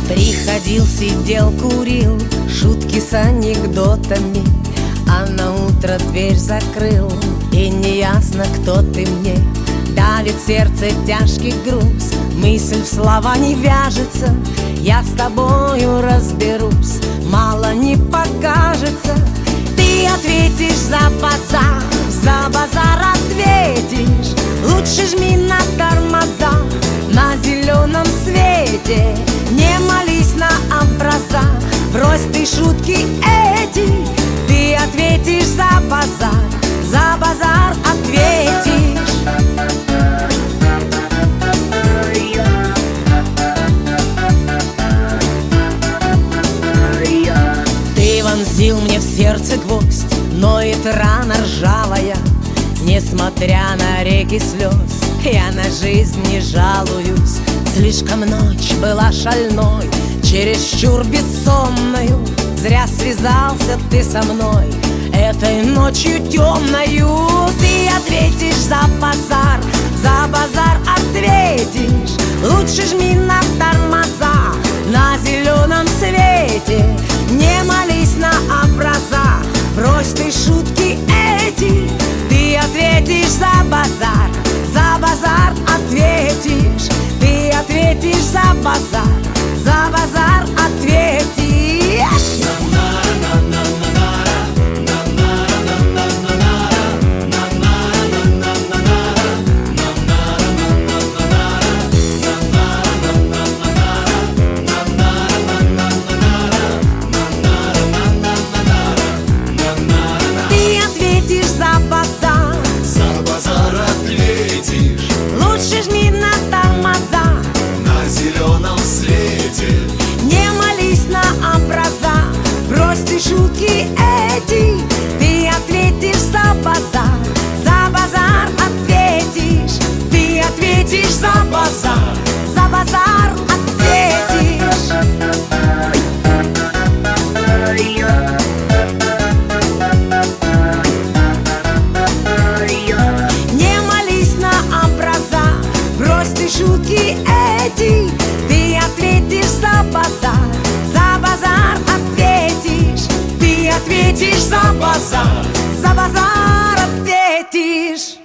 Приходил, сидел, курил, шутки с анекдотами, а на утро дверь закрыл, и неясно, кто ты мне. Давит сердце тяжкий груз, мысль в слова не вяжется. Я с тобою разберусь, мало не покажется. Ты ответишь за базар ответишь. Лучше жми на тормоза на зеленом свете. Не молись на образа, брось ты шутки эти. Ты ответишь за базар ответишь. Ты вонзил мне в сердце гвоздь, ноет рана ржавая. Несмотря на реки слез, я на жизнь не жалуюсь. Слишком ночь была шальной, чересчур бессонною. Зря связался ты со мной этой ночью темною. Ты ответишь за базар ответишь. Лучше жми на тормоза на зеленом свете. Не молись на образа, брось ты шутки эти. Ты ответишь за базар ответишь. Ты ответишь за базар ответишь. Лучше жми на тормоза на зеленом свете. Не молись на образа, брось ты шутки эти. Ты ответишь за базар ответишь. Ты ответишь за базар ответишь. Шутки эти, ты ответишь за базар ответишь. Ты ответишь за базар ответишь.